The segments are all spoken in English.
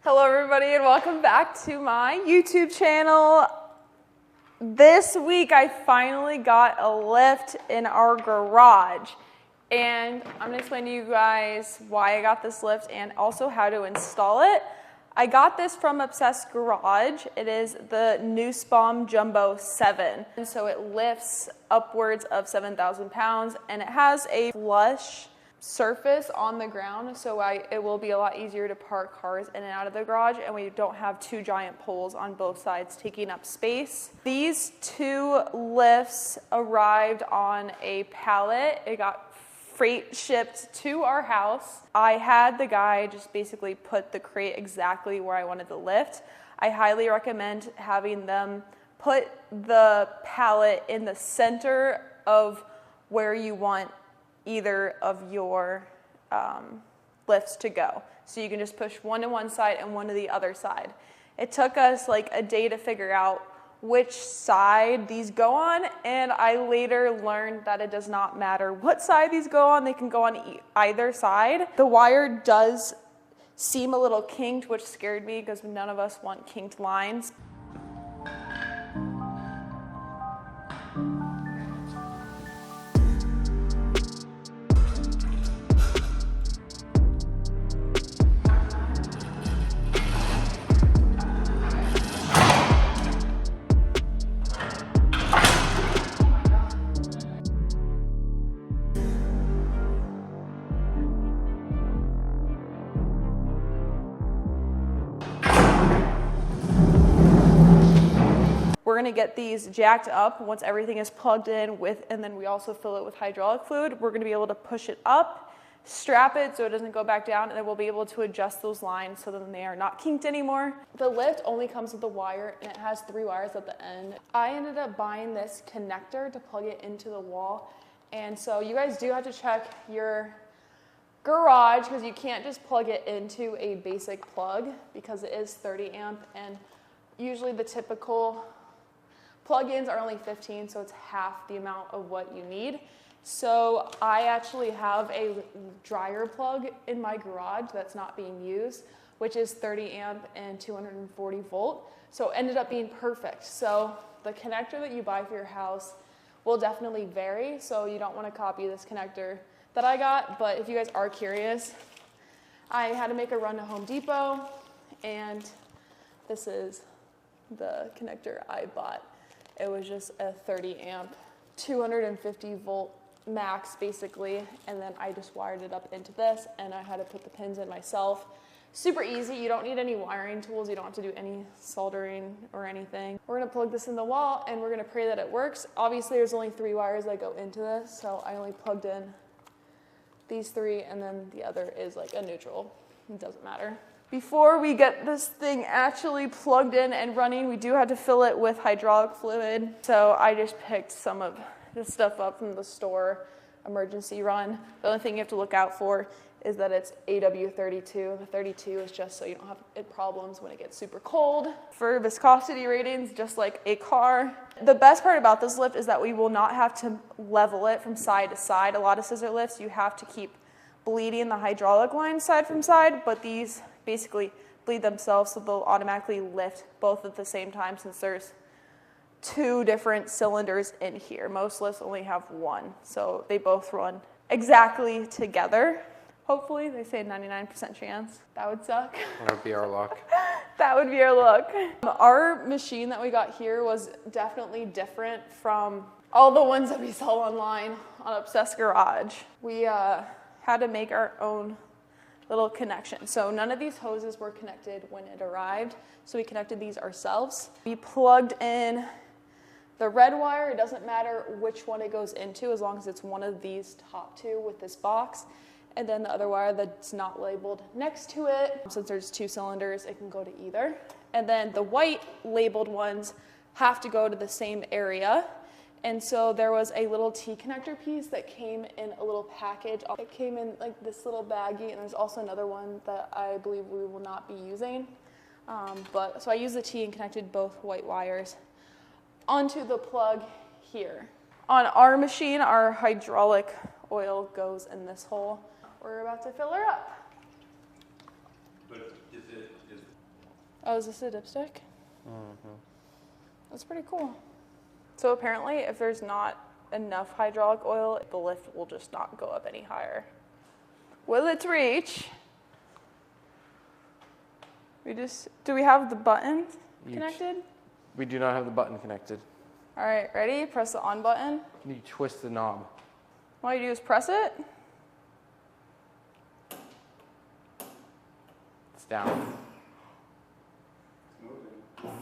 Hello everybody and welcome back to my YouTube channel. This week I finally got a lift in our garage and I'm going to explain to you guys why I got this lift and also how to install it. I got this from Obsessed Garage. It is the Nussbaum Jumbo 7. And so it lifts upwards of 7,000 pounds and it has a flush surface on the ground, so it will be a lot easier to park cars in and out of the garage, and we don't have two giant poles on both sides taking up space. These two lifts arrived on a pallet. It got freight shipped to our house. I had the guy just basically put the crate exactly where I wanted the lift. I highly recommend having them put the pallet in the center of where you want either of your lifts to go. So you can just push one to one side and one to the other side. It took us like a day to figure out which side these go on, and I later learned that it does not matter what side these go on, they can go on either side. The wire does seem a little kinked, which scared me because none of us want kinked lines. We're gonna get these jacked up once everything is plugged in and then we also fill it with hydraulic fluid. We're gonna be able to push it up, strap it so it doesn't go back down, and then we'll be able to adjust those lines so that they are not kinked anymore. The lift only comes with a wire and it has 3 wires at the end. I ended up buying this connector to plug it into the wall. And so you guys do have to check your garage because you can't just plug it into a basic plug because it is 30 amp and usually the typical plug-ins are only 15, so it's half the amount of what you need. So I actually have a dryer plug in my garage that's not being used, which is 30 amp and 240 volt. So it ended up being perfect. So the connector that you buy for your house will definitely vary, so you don't want to copy this connector that I got, but if you guys are curious, I had to make a run to Home Depot, and this is the connector I bought. It was just a 30 amp, 250 volt max basically, and then I just wired it up into this and I had to put the pins in myself. Super easy, you don't need any wiring tools, you don't have to do any soldering or anything. We're gonna plug this in the wall and we're gonna pray that it works. Obviously there's only 3 wires that go into this, so I only plugged in these 3 and then the other is like a neutral, it doesn't matter. Before we get this thing actually plugged in and running, we do have to fill it with hydraulic fluid. So I just picked some of this stuff up from the store, emergency run. The only thing you have to look out for is that it's AW32. The 32 is just so you don't have problems when it gets super cold. For viscosity ratings, just like a car. The best part about this lift is that we will not have to level it from side to side. A lot of scissor lifts, you have to keep bleeding the hydraulic line side from side, but these basically bleed themselves, so they'll automatically lift both at the same time since there's 2 different cylinders in here. Most lifts only have 1, so they both run exactly together. Hopefully, they say 99% chance. That would suck. That would be our luck. That would be our luck. Our machine that we got here was definitely different from all the ones that we saw online on Obsessed Garage. We had to make our own little connection. So none of these hoses were connected when it arrived, so we connected these ourselves. We plugged in the red wire. It doesn't matter which one it goes into as long as it's one of these top 2 with this box, and then the other wire that's not labeled next to it. Since there's 2 cylinders, it can go to either. And then the white labeled ones have to go to the same area. And so there was a little T-connector piece that came in a little package. It came in like this little baggie, and there's also another one that I believe we will not be using. So I used the T and connected both white wires onto the plug here. On our machine, our hydraulic oil goes in this hole. We're about to fill her up. But Oh, is this a dipstick? Mm-hmm. That's pretty cool. So apparently if there's not enough hydraulic oil, the lift will just not go up any higher. Will it reach? Do we have the button connected? We do not have the button connected. All right, ready? Press the on button. You twist the knob. All you do is press it. It's down. Oh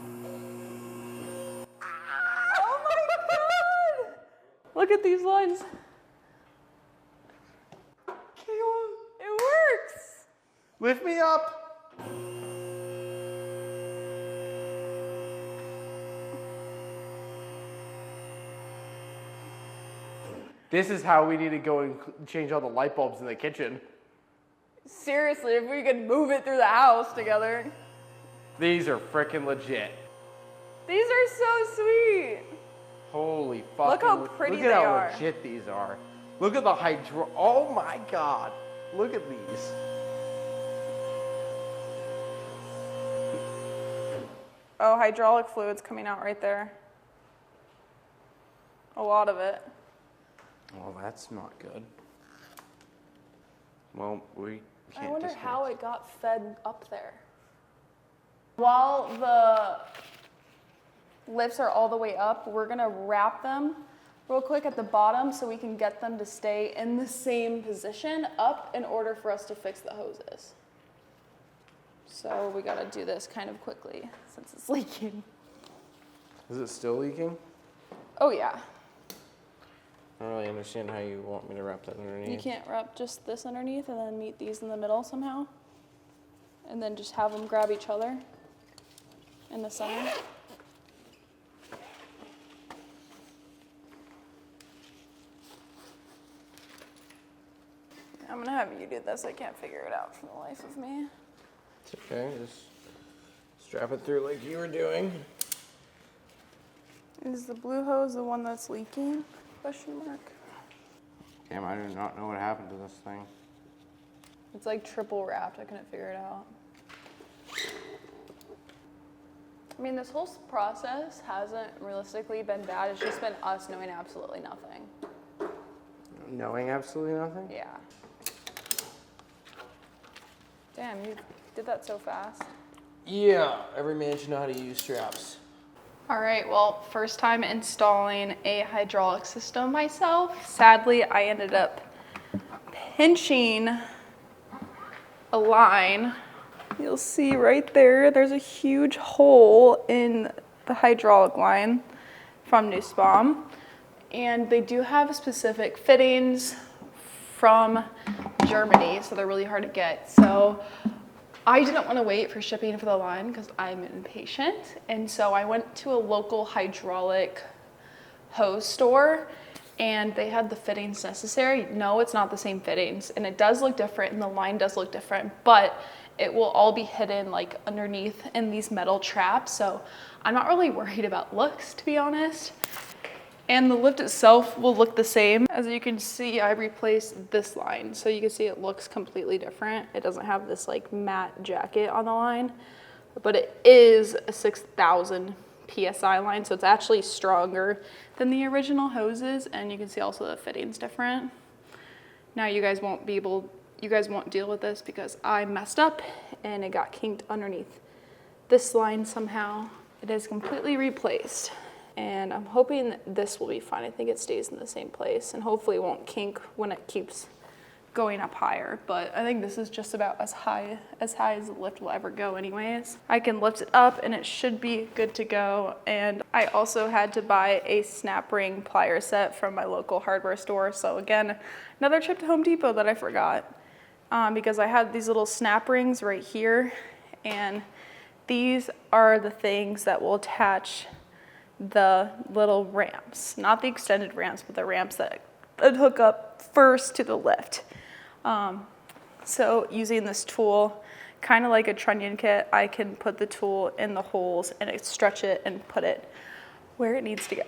my God! Look at these lines. It works! Lift me up! This is how we need to go and change all the light bulbs in the kitchen. Seriously, if we could move it through the house together. These are freaking legit. These are so sweet. Holy fuck. Look how pretty Look they at how are. legit these are. Look at the oh my God. Look at these. Oh, hydraulic fluid's coming out right there. A lot of it. Well, that's not good. Well, we can't I wonder disconnect. how it got fed up there. While the lifts are all the way up, we're gonna wrap them real quick at the bottom so we can get them to stay in the same position up in order for us to fix the hoses. So we gotta do this kind of quickly since it's leaking. Is it still leaking? Oh yeah. I don't really understand how you want me to wrap that underneath. You can't wrap just this underneath and then meet these in the middle somehow? And then just have them grab each other in the center? I'm gonna have you do this. I can't figure it out for the life of me. It's okay, just strap it through like you were doing. Is the blue hose the one that's leaking? Question mark. Damn, I do not know what happened to this thing. It's like triple wrapped. I couldn't figure it out. I mean, this whole process hasn't realistically been bad. It's just been us knowing absolutely nothing. Knowing absolutely nothing? Yeah. Damn, you did that so fast. Yeah, every man should know how to use straps. All right, well, first time installing a hydraulic system myself. Sadly, I ended up pinching a line. You'll see right there, there's a huge hole in the hydraulic line from Nussbaum. And they do have specific fittings from Germany, so they're really hard to get. So I didn't want to wait for shipping for the line because I'm impatient. And so I went to a local hydraulic hose store and they had the fittings necessary. No, it's not the same fittings and it does look different and the line does look different, but it will all be hidden like underneath in these metal traps. So I'm not really worried about looks, to be honest. And the lift itself will look the same. As you can see, I replaced this line. So you can see it looks completely different. It doesn't have this like matte jacket on the line, but it is a 6,000 PSI line. So it's actually stronger than the original hoses. And you can see also the fitting's different. Now you guys won't deal with this because I messed up and it got kinked underneath this line somehow. It is completely replaced. And I'm hoping that this will be fine. I think it stays in the same place and hopefully it won't kink when it keeps going up higher. But I think this is just about as high as the lift will ever go anyways. I can lift it up and it should be good to go. And I also had to buy a snap ring plier set from my local hardware store. So again, another trip to Home Depot that I forgot because I had these little snap rings right here. And these are the things that will attach the little ramps, not the extended ramps, but the ramps that hook up first to the lift. So using this tool, kind of like a trunnion kit, I can put the tool in the holes and stretch it and put it where it needs to go.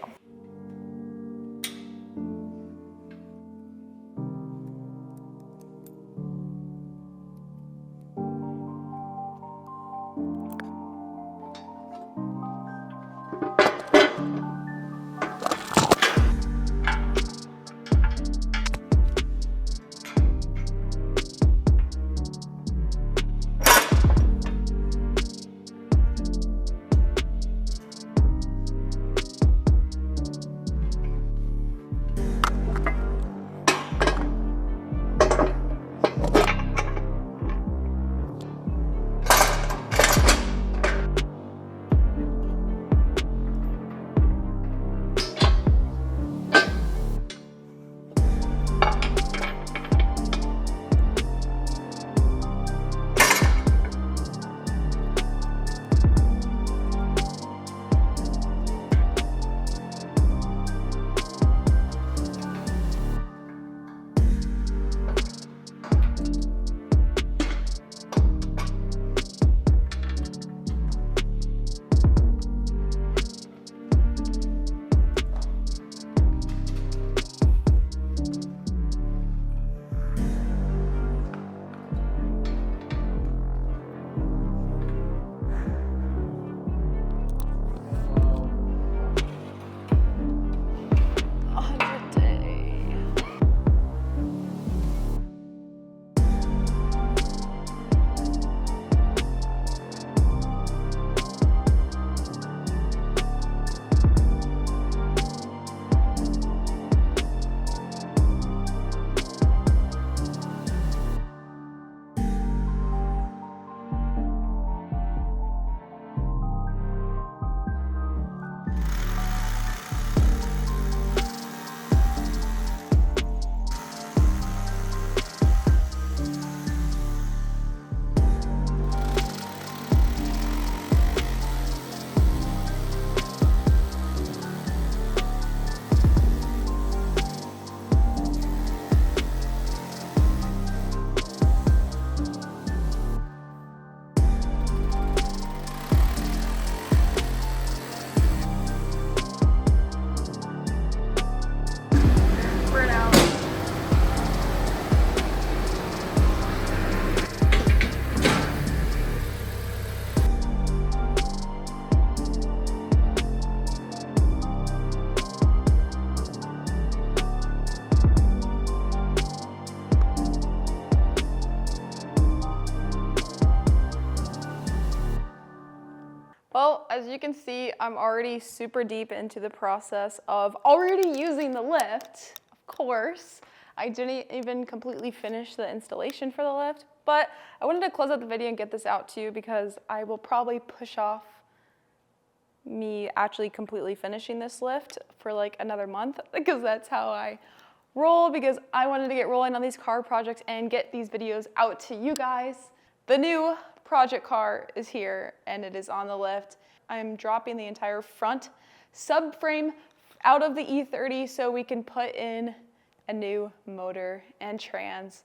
Well, as you can see, I'm already super deep into the process of already using the lift, of course. I didn't even completely finish the installation for the lift, but I wanted to close out the video and get this out to you because I will probably push off me actually completely finishing this lift for like another month because that's how I roll, because I wanted to get rolling on these car projects and get these videos out to you guys. The new project car is here and it is on the lift. I'm dropping the entire front subframe out of the E30 so we can put in a new motor and trans,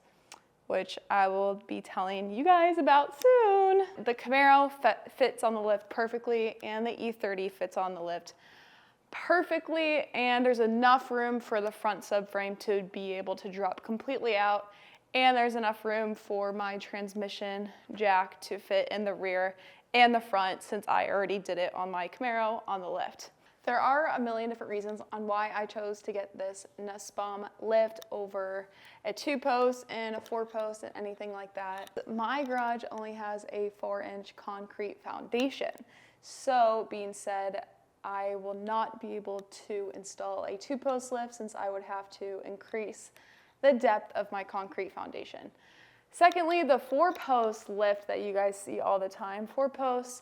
which I will be telling you guys about soon. The Camaro fits on the lift perfectly and the E30 fits on the lift perfectly, and there's enough room for the front subframe to be able to drop completely out, and there's enough room for my transmission jack to fit in the rear and the front since I already did it on my Camaro on the lift. There are a million different reasons on why I chose to get this Nussbaum lift over a 2-post and a 4-post and anything like that. My garage only has a 4-inch concrete foundation. So being said, I will not be able to install a 2-post lift since I would have to increase the depth of my concrete foundation. Secondly, the 4-post lift that you guys see all the time, 4-posts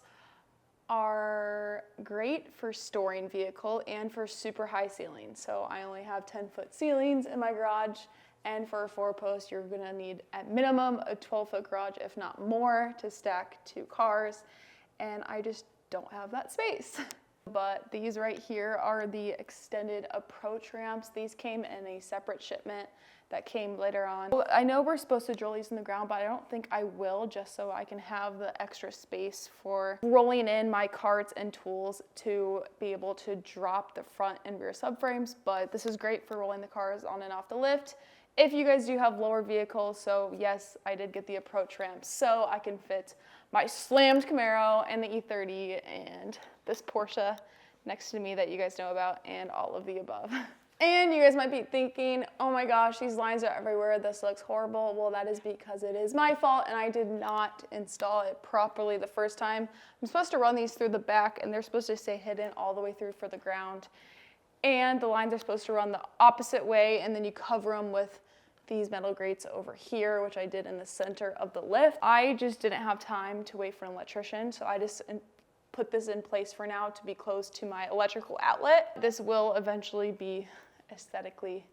are great for storing vehicle and for super high ceilings. So I only have 10-foot ceilings in my garage, and for a 4-post, you're gonna need at minimum a 12-foot garage, if not more, to stack 2 cars, and I just don't have that space. But these right here are the extended approach ramps. These came in a separate shipment that came later on. I know we're supposed to drill these in the ground, but I don't think I will, just so I can have the extra space for rolling in my carts and tools to be able to drop the front and rear subframes. But this is great for rolling the cars on and off the lift if you guys do have lower vehicles. So yes, I did get the approach ramp so I can fit my slammed Camaro and the E30 and this Porsche next to me that you guys know about, and all of the above. And you guys might be thinking, oh my gosh, these lines are everywhere, this looks horrible. Well, that is because it is my fault and I did not install it properly the first time. I'm supposed to run these through the back and they're supposed to stay hidden all the way through for the ground. And the lines are supposed to run the opposite way, and then you cover them with these metal grates over here, which I did in the center of the lift. I just didn't have time to wait for an electrician, so I just put this in place for now to be close to my electrical outlet. This will eventually be aesthetically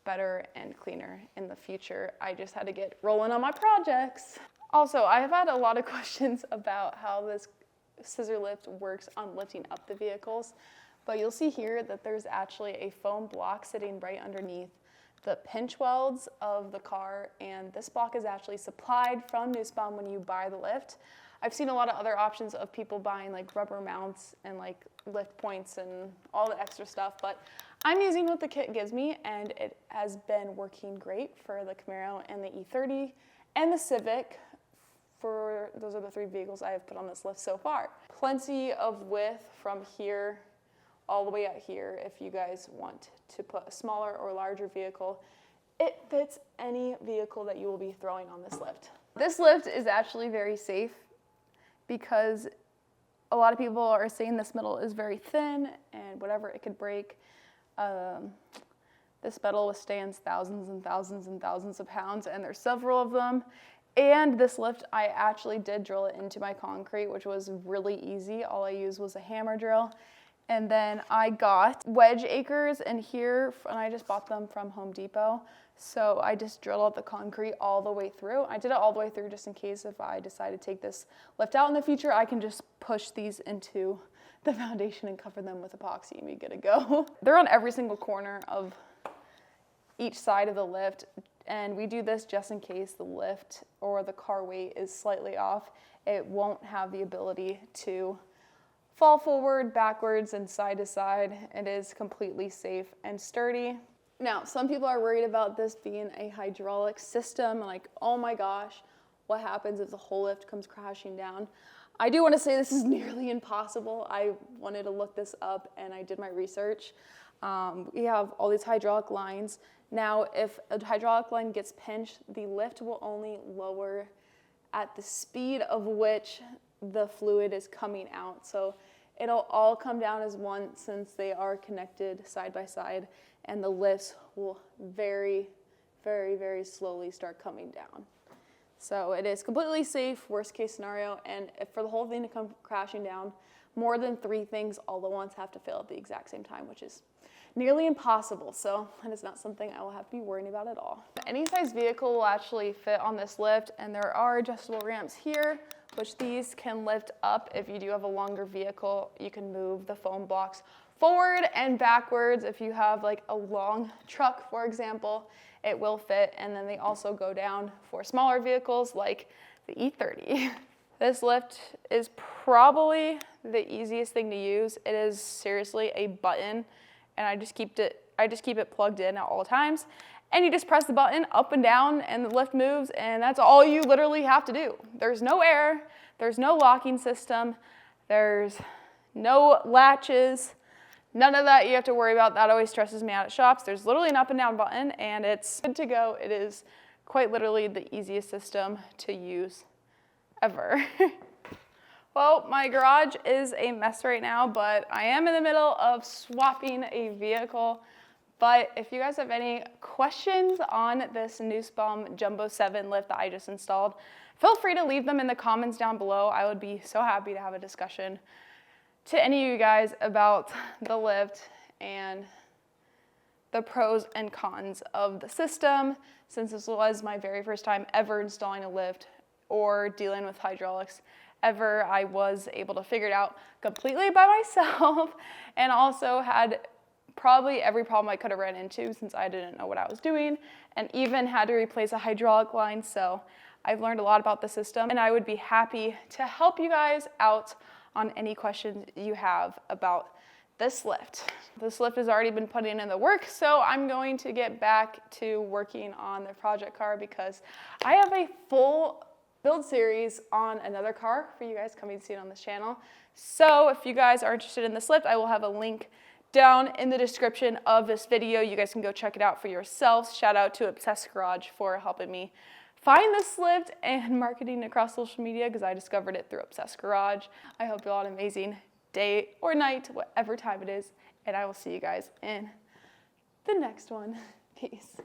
better and cleaner in the future. I just had to get rolling on my projects. Also, I have had a lot of questions about how this scissor lift works on lifting up the vehicles, but you'll see here that there's actually a foam block sitting right underneath the pinch welds of the car, and this block is actually supplied from Nussbaum when you buy the lift. I've seen a lot of other options of people buying like rubber mounts and like lift points and all the extra stuff, but I'm using what the kit gives me, and it has been working great for the Camaro and the E30 and the Civic. Those are the 3 vehicles I have put on this lift so far. Plenty of width from here all the way out here if you guys want to put a smaller or larger vehicle. It fits any vehicle that you will be throwing on this lift. This lift is actually very safe because a lot of people are saying this metal is very thin and whatever, it could break. This metal withstands thousands and thousands and thousands of pounds, and there's several of them. And this lift, I actually did drill it into my concrete, which was really easy. All I used was a hammer drill. And then I got wedge anchors in here, and I just bought them from Home Depot. So I just drilled out the concrete all the way through. I did it all the way through just in case if I decide to take this lift out in the future, I can just push these into the foundation and cover them with epoxy and be good to go. They're on every single corner of each side of the lift, and we do this just in case the lift or the car weight is slightly off. It won't have the ability to fall forward, backwards, and side to side. It is completely safe and sturdy. Now, some people are worried about this being a hydraulic system, like, oh my gosh, what happens if the whole lift comes crashing down? I do want to say this is nearly impossible. I wanted to look this up and I did my research. We have all these hydraulic lines. Now, if a hydraulic line gets pinched, the lift will only lower at the speed of which the fluid is coming out. So it'll all come down as one since they are connected side by side, and the lifts will very, very, very slowly start coming down. So it is completely safe, worst case scenario, and if for the whole thing to come crashing down, more than 3 things all at once have to fail at the exact same time, which is nearly impossible. So that is not something I will have to be worrying about at all. Any size vehicle will actually fit on this lift, and there are adjustable ramps here, which these can lift up. If you do have a longer vehicle, you can move the foam blocks forward and backwards. If you have like a long truck, for example, it will fit. And then they also go down for smaller vehicles like the E30. This lift is probably the easiest thing to use. It is seriously a button, and I just keep it plugged in at all times. And you just press the button up and down, and the lift moves, and that's all you literally have to do. There's no air, there's no locking system, there's no latches, none of that you have to worry about. That always stresses me out at shops. There's literally an up and down button, and it's good to go. It is quite literally the easiest system to use ever. Well, my garage is a mess right now, but I am in the middle of swapping a vehicle. But if you guys have any questions on this Nussbaum Jumbo 7 lift that I just installed, feel free to leave them in the comments down below. I would be so happy to have a discussion to any of you guys about the lift and the pros and cons of the system, since this was my very first time ever installing a lift or dealing with hydraulics ever. I was able to figure it out completely by myself, and also had probably every problem I could have ran into since I didn't know what I was doing, and even had to replace a hydraulic line. So I've learned a lot about the system, and I would be happy to help you guys out on any questions you have about this lift. This lift has already been putting in the work, so I'm going to get back to working on the project car because I have a full build series on another car for you guys coming soon on this channel. So if you guys are interested in this lift, I will have a link down in the description of this video. You guys can go check it out for yourselves. Shout out to Obsessed Garage for helping me find this lift and marketing across social media, because I discovered it through Obsessed Garage. I hope you all have an amazing day or night, whatever time it is, and I will see you guys in the next one. Peace.